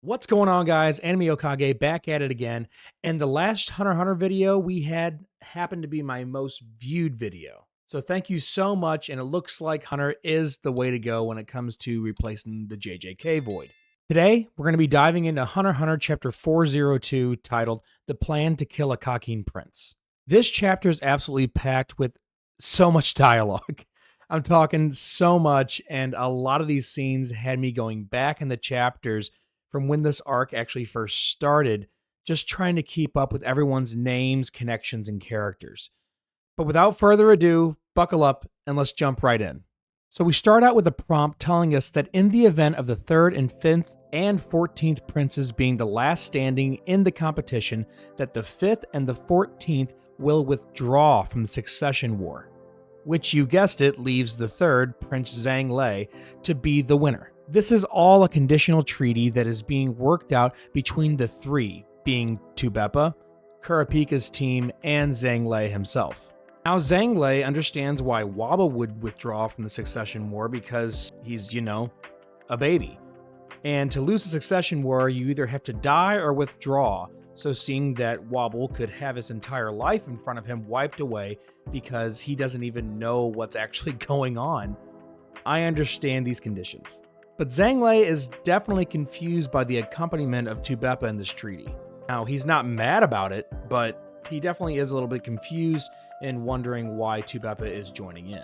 What's going on, guys? Anime Okage back at it again. And the last Hunter x Hunter video we had happened to be my most viewed video. So thank you so much. And it looks like Hunter is the way to go when it comes to replacing the JJK void. Today, we're going to be diving into Hunter x Hunter chapter 402 titled The Plan to Kill a Kakine Prince. This chapter is absolutely packed with so much dialogue. I'm talking so much, and a lot of these scenes had me going back in the chapters from when this arc actually first started, just trying to keep up with everyone's names, connections, and characters. But without further ado, buckle up and let's jump right in. So we start out with a prompt telling us that in the event of the 3rd and 5th and 14th princes being the last standing in the competition, that the 5th and the 14th will withdraw from the succession war, which, you guessed it, leaves the 3rd, Prince Zhang Lei, to be the winner. This is all a conditional treaty that is being worked out between the three, being Tuberpa, Kurapika's team, and Zhang Lei himself. Now, Zhang Lei understands why Waba would withdraw from the succession war because he's, a baby. And to lose the succession war, you either have to die or withdraw. So seeing that Wobble could have his entire life in front of him wiped away because he doesn't even know what's actually going on, I understand these conditions. But Zhang Lei is definitely confused by the accompaniment of Tuberpa in this treaty. Now, he's not mad about it, but he definitely is a little bit confused and wondering why Tuberpa is joining in.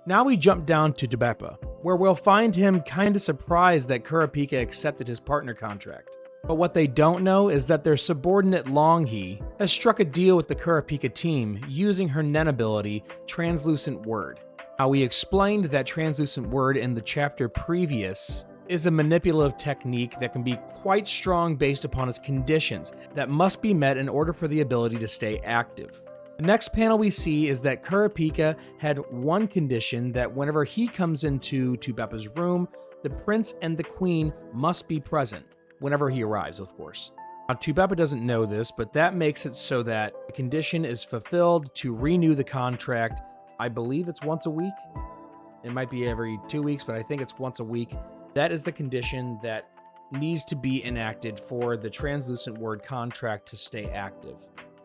Now we jump down to Tuberpa, where we'll find him kinda surprised that Kurapika accepted his partner contract. But what they don't know is that their subordinate Longhe has struck a deal with the Kurapika team using her Nen ability, Translucent Word. Now, we explained that Translucent Word in the chapter previous is a manipulative technique that can be quite strong based upon its conditions that must be met in order for the ability to stay active. The next panel we see is that Kurapika had one condition that whenever he comes into Tuberpa's room, the prince and the queen must be present, whenever he arrives, of course. Now, Tuberpa doesn't know this, but that makes it so that the condition is fulfilled to renew the contract. I believe it's once a week. It might be every 2 weeks, but I think it's once a week. That is the condition that needs to be enacted for the Translucent Word contract to stay active.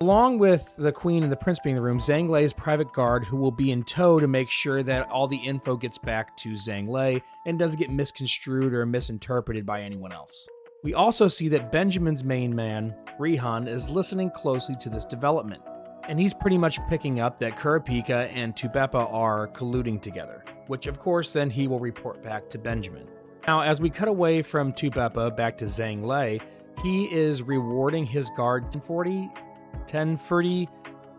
Along with the Queen and the Prince being in the room, Zhang Lei's private guard, who will be in tow to make sure that all the info gets back to Zhang Lei and doesn't get misconstrued or misinterpreted by anyone else. We also see that Benjamin's main man, Rihan, is listening closely to this development. And he's pretty much picking up that Kurapika and Tuberpa are colluding together, which of course then he will report back to Benjamin. Now, as we cut away from Tuberpa back to Zhang Lei, he is rewarding his guard 1040,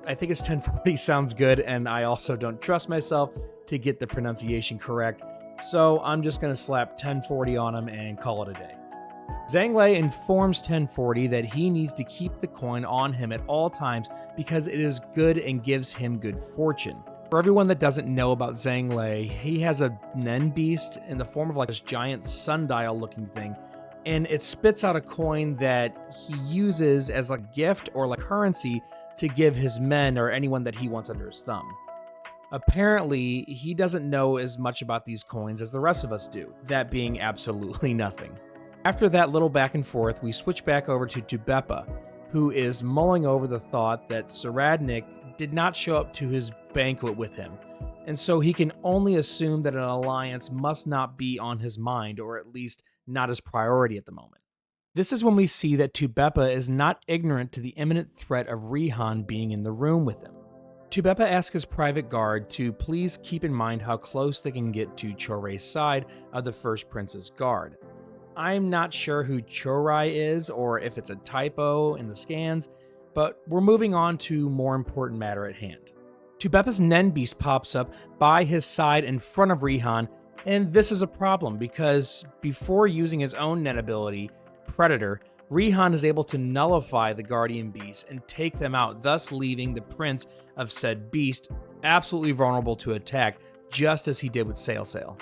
I think it's 1040 sounds good, and I also don't trust myself to get the pronunciation correct, so I'm just going to slap 1040 on him and call it a day. Zhang Lei informs 1040 that he needs to keep the coin on him at all times because it is good and gives him good fortune. For everyone that doesn't know about Zhang Lei, he has a Nen beast in the form of like this giant sundial looking thing, and it spits out a coin that he uses as a gift or like currency to give his men or anyone that he wants under his thumb. Apparently, he doesn't know as much about these coins as the rest of us do, that being absolutely nothing. After that little back and forth, we switch back over to Tuberpa, who is mulling over the thought that Tserriednich did not show up to his banquet with him, and so he can only assume that an alliance must not be on his mind, or at least not his priority at the moment. This is when we see that Tuberpa is not ignorant to the imminent threat of Rihan being in the room with him. Tuberpa asks his private guard to please keep in mind how close they can get to Chorei's side of the First Prince's guard. I'm not sure who Chorai is or if it's a typo in the scans, but we're moving on to more important matter at hand. Tuberpa's Nen Beast pops up by his side in front of Rihan, and this is a problem because before using his own Nen ability, Predator, Rihan is able to nullify the Guardian Beasts and take them out, thus leaving the prince of said beast absolutely vulnerable to attack, just as he did with Sail Sail.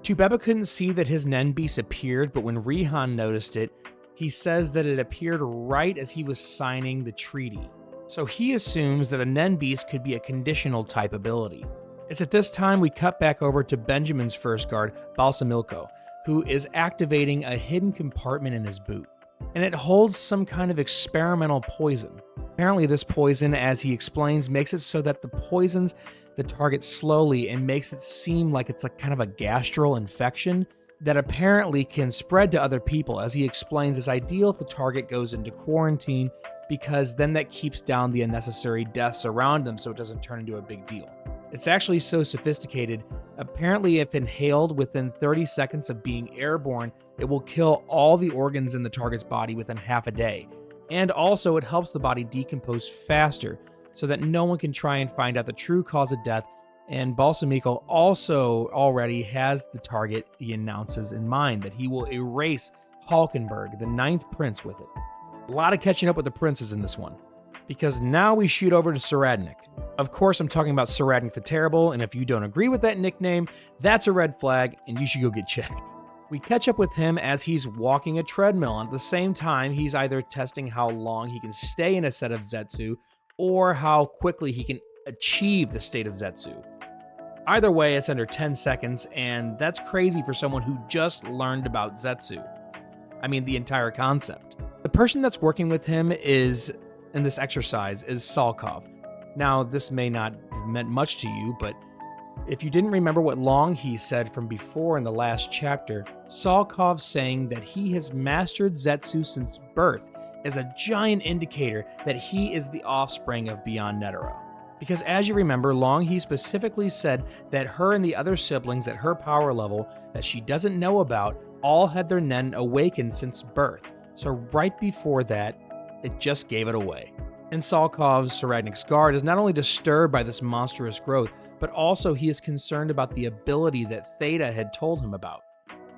Tuberpa couldn't see that his Nen Beast appeared, but when Rihan noticed it, he says that it appeared right as he was signing the treaty. So he assumes that a Nen Beast could be a conditional type ability. It's at this time we cut back over to Benjamin's first guard, Balsamilko, who is activating a hidden compartment in his boot. and it holds some kind of experimental poison. Apparently this poison, as he explains, makes it so that the poisons the target slowly and makes it seem like it's like kind of a gastral infection that apparently can spread to other people. As he explains, it's ideal if the target goes into quarantine because then that keeps down the unnecessary deaths around them so it doesn't turn into a big deal. It's actually so sophisticated. Apparently, if inhaled within 30 seconds of being airborne, it will kill all the organs in the target's body within half a day. And also, it helps the body decompose faster so that no one can try and find out the true cause of death. And Balsamico also already has the target he announces in mind, that he will erase Hulkenberg, the 9th prince, with it. A lot of catching up with the princes in this one, because now we shoot over to Tserriednich. Of course, I'm talking about Tserriednich the Terrible, and if you don't agree with that nickname, that's a red flag, and you should go get checked. We catch up with him as he's walking a treadmill, and at the same time, he's either testing how long he can stay in a set of Zetsu, or how quickly he can achieve the state of Zetsu. Either way, it's under 10 seconds, and that's crazy for someone who just learned about Zetsu. I mean, the entire concept. The person that's working with him in this exercise is Salkov. Now, this may not have meant much to you, but if you didn't remember what Long he said from before in the last chapter, Salkov's saying that he has mastered Zetsu since birth is a giant indicator that he is the offspring of Beyond Netero. Because as you remember, Long he specifically said that her and the other siblings at her power level that she doesn't know about all had their Nen awakened since birth. So right before that, it just gave it away. And Salkov's Tserriednich's guard is not only disturbed by this monstrous growth, but also he is concerned about the ability that Theta had told him about.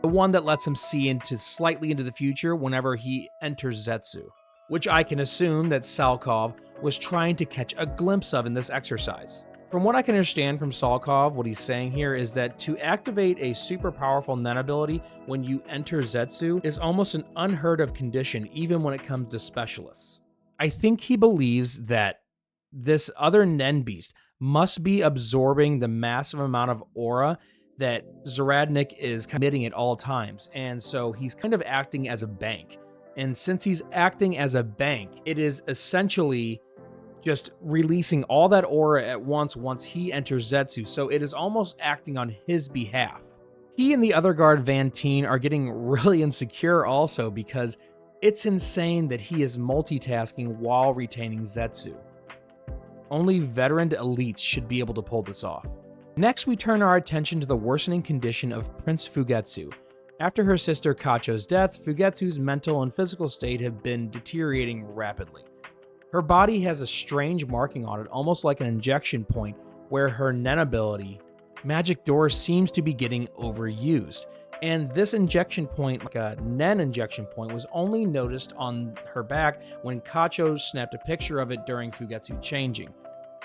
The one that lets him see slightly into the future whenever he enters Zetsu, which I can assume that Salkov was trying to catch a glimpse of in this exercise. From what I can understand from Salkov, what he's saying here is that to activate a super powerful Nen ability when you enter Zetsu is almost an unheard of condition even when it comes to specialists. I think he believes that this other Nen beast must be absorbing the massive amount of aura that Tserriednich is committing at all times, and so he's kind of acting as a bank. And since he's acting as a bank, it is essentially just releasing all that aura at once he enters Zetsu, so it is almost acting on his behalf. He and the other guard Vantine are getting really insecure also because it's insane that he is multitasking while retaining Zetsu. Only veteran elites should be able to pull this off. Next, we turn our attention to the worsening condition of Prince Fugetsu. After her sister Kacho's death, Fugetsu's mental and physical state have been deteriorating rapidly. Her body has a strange marking on it, almost like an injection point, where her Nen ability, Magic Door, seems to be getting overused. And this injection point, like a Nen injection point, was only noticed on her back when Kacho snapped a picture of it during Fugetsu changing.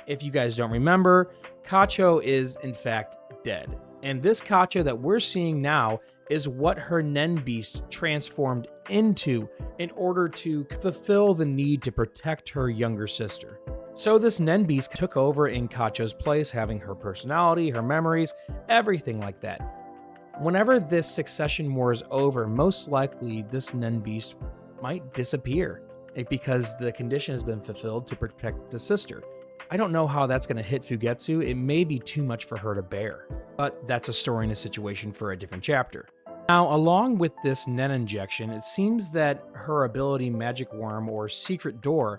If you guys don't remember, Kacho is in fact dead. And this Kacho that we're seeing now is what her Nen beast transformed into in order to fulfill the need to protect her younger sister. So this Nen beast took over in Kacho's place, having her personality, her memories, everything like that. Whenever this succession war is over, most likely this Nen beast might disappear because the condition has been fulfilled to protect the sister. I don't know how that's going to hit Fugetsu. It may be too much for her to bear, but that's a story and a situation for a different chapter. Now, along with this Nen injection, it seems that her ability Magic Worm or Secret Door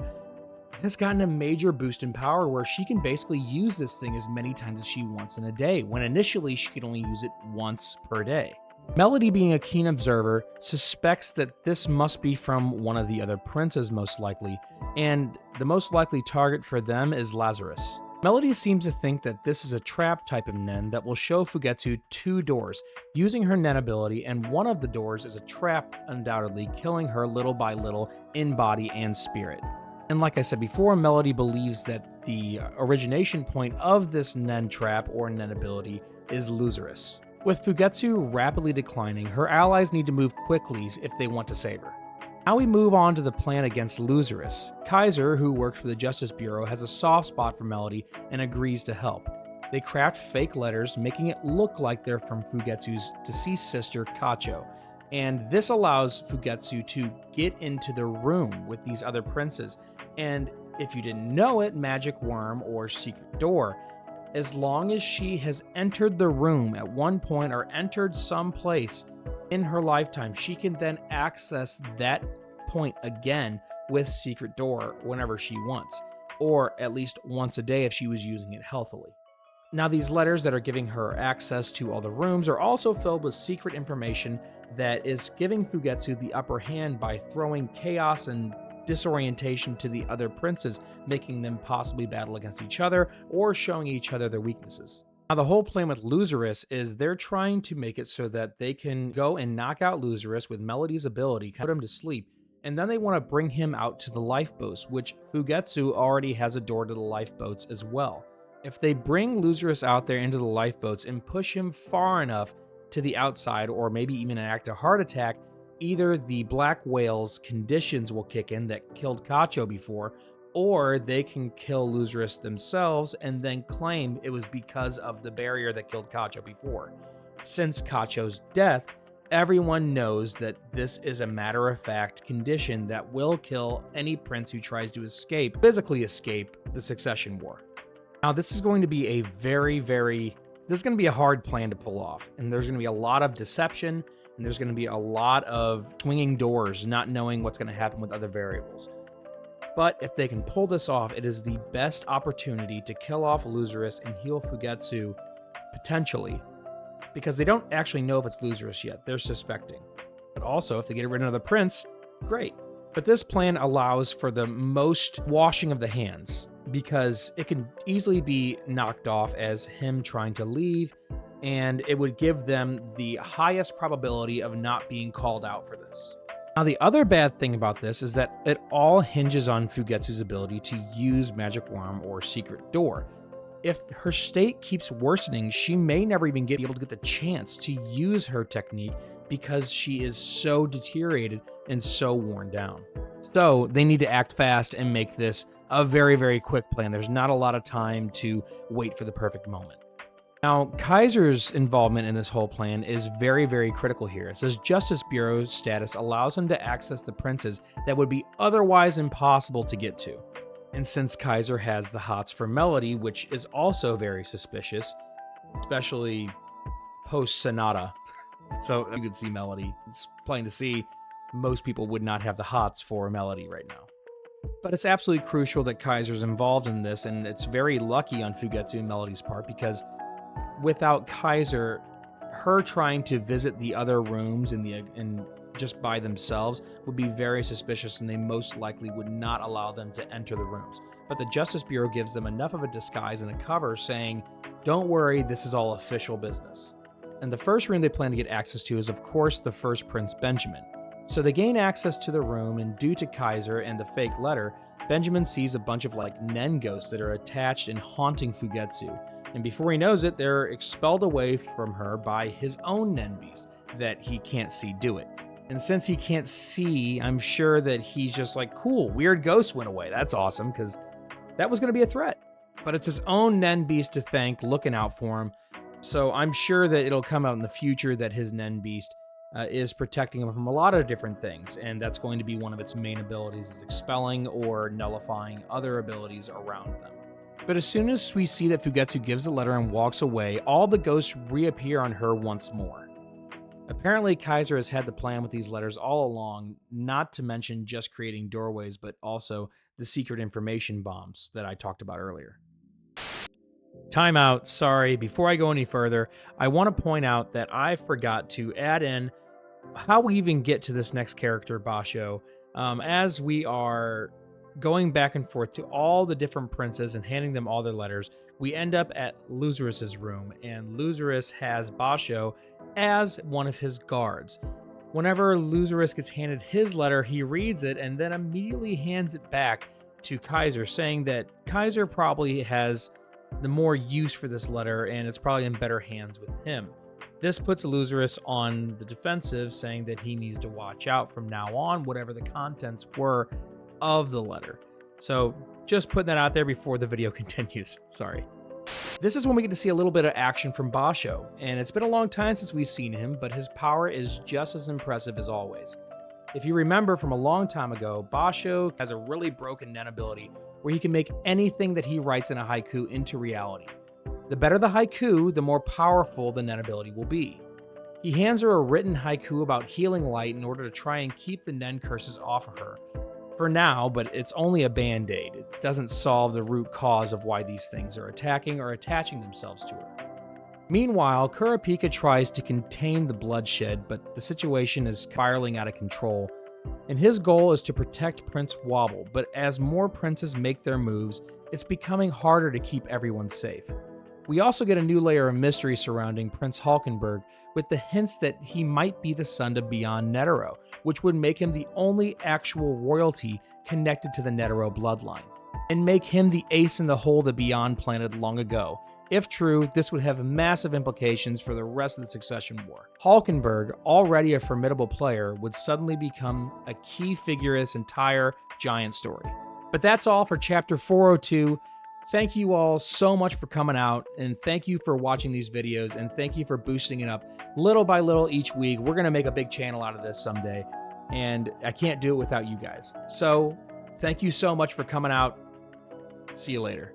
has gotten a major boost in power where she can basically use this thing as many times as she wants in a day, when initially she could only use it once per day. Melody, being a keen observer, suspects that this must be from one of the other princes most likely, and the most likely target for them is Luzurus. Melody seems to think that this is a trap type of Nen that will show Fugetsu 2 doors, using her Nen ability, and one of the doors is a trap, undoubtedly killing her little by little in body and spirit. And like I said before, Melody believes that the origination point of this Nen trap or Nen ability is Luzurus. With Fugetsu rapidly declining, her allies need to move quickly if they want to save her. Now we move on to the plan against Luzurus. Kaiser, who works for the Justice Bureau, has a soft spot for Melody and agrees to help. They craft fake letters, making it look like they're from Fugetsu's deceased sister, Kacho. And this allows Fugetsu to get into the room with these other princes. And if you didn't know it, magic worm or secret door, as long as she has entered the room at one point or entered some place in her lifetime, she can then access that point again with secret door whenever she wants, or at least once a day if she was using it healthily. Now, these letters that are giving her access to all the rooms are also filled with secret information that is giving Fugetsu the upper hand by throwing chaos and disorientation to the other princes, making them possibly battle against each other or showing each other their weaknesses. Now, the whole plan with Luzurus is they're trying to make it so that they can go and knock out Luzurus with Melody's ability, put him to sleep, and then they want to bring him out to the lifeboats, which Fugetsu already has a door to the lifeboats as well. If they bring Luzurus out there into the lifeboats and push him far enough to the outside, or maybe even enact a heart attack, either the Black Whale's conditions will kick in that killed Kacho before, or they can kill Luzurus themselves and then claim it was because of the barrier that killed Kacho before. Since Kacho's death, everyone knows that this is a matter-of-fact condition that will kill any prince who tries to physically escape the Succession War. Now, this is going to be a this is going to be a hard plan to pull off, and there's going to be a lot of deception, and there's going to be a lot of swinging doors, not knowing what's going to happen with other variables. But if they can pull this off, it is the best opportunity to kill off Luzurus and heal Fugetsu, potentially, because they don't actually know if it's Luzurus yet. They're suspecting. But also, if they get rid of the prince, great. But this plan allows for the most washing of the hands, because it can easily be knocked off as him trying to leave, and it would give them the highest probability of not being called out for this. Now, the other bad thing about this is that it all hinges on Fugetsu's ability to use Magic Worm or Secret Door. If her state keeps worsening, she may never even be able to get the chance to use her technique because she is so deteriorated and so worn down. So they need to act fast and make this a very, very quick plan. There's not a lot of time to wait for the perfect moment. Now, Kaiser's involvement in this whole plan is very, very critical here. It says Justice Bureau status allows him to access the princes that would be otherwise impossible to get to. And since Kaiser has the hots for Melody, which is also very suspicious, especially post-Sonata. So you can see Melody. It's plain to see most people would not have the hots for Melody right now. But it's absolutely crucial that Kaiser's involved in this, and it's very lucky on Fugetsu and Melody's part, because without Kaiser, her trying to visit the other rooms and just by themselves would be very suspicious, and they most likely would not allow them to enter the rooms. But the Justice Bureau gives them enough of a disguise and a cover saying, don't worry, this is all official business. And the first room they plan to get access to is, of course, the first Prince Benjamin. So they gain access to the room, and due to Kaiser and the fake letter, Benjamin sees a bunch of Nen ghosts that are attached and haunting Fugetsu. And before he knows it, they're expelled away from her by his own Nen beast that he can't see do it. And since he can't see, I'm sure that he's just like, cool, weird ghosts went away. That's awesome, because that was going to be a threat. But it's his own Nen beast to thank, looking out for him. So I'm sure that it'll come out in the future that his Nen beast is protecting him from a lot of different things, and that's going to be one of its main abilities, is expelling or nullifying other abilities around them. But as soon as we see that Fugetsu gives the letter and walks away, all the ghosts reappear on her once more. Apparently, Kaiser has had the plan with these letters all along, not to mention just creating doorways, but also the secret information bombs that I talked about earlier. Time out, sorry. Before I go any further, I want to point out that I forgot to add in how we even get to this next character, Bosho, as we are going back and forth to all the different princes and handing them all their letters. We end up at Luzurus's room, and Luzurus has Bosho as one of his guards. Whenever Luzurus gets handed his letter, he reads it and then immediately hands it back to Kaiser, saying that Kaiser probably has the more use for this letter, and it's probably in better hands with him. This puts Luzurus on the defensive, saying that he needs to watch out from now on, whatever the contents were of the letter. So just putting that out there before the video continues. Sorry. This is when we get to see a little bit of action from Bosho, and it's been a long time since we've seen him, but his power is just as impressive as always. If you remember from a long time ago, Bosho has a really broken nen ability where he can make anything that he writes in a haiku into reality. The better the haiku, the more powerful the nen ability will be. He hands her a written haiku about healing light in order to try and keep the nen curses off of her. For now, but it's only a band-aid. It doesn't solve the root cause of why these things are attacking or attaching themselves to her. Meanwhile, Kurapika tries to contain the bloodshed, but the situation is spiraling out of control, and his goal is to protect Prince Wobble, but as more princes make their moves, it's becoming harder to keep everyone safe. We also get a new layer of mystery surrounding Prince Hulkenberg, with the hints that he might be the son of Beyond Netero, which would make him the only actual royalty connected to the Netero bloodline, and make him the ace in the hole that Beyond planted long ago. If true, this would have massive implications for the rest of the Succession War. Hulkenberg, already a formidable player, would suddenly become a key figure in this entire giant story. But that's all for Chapter 402. Thank you all so much for coming out, and thank you for watching these videos, and thank you for boosting it up little by little each week. We're going to make a big channel out of this someday, and I can't do it without you guys. So, thank you so much for coming out. See you later.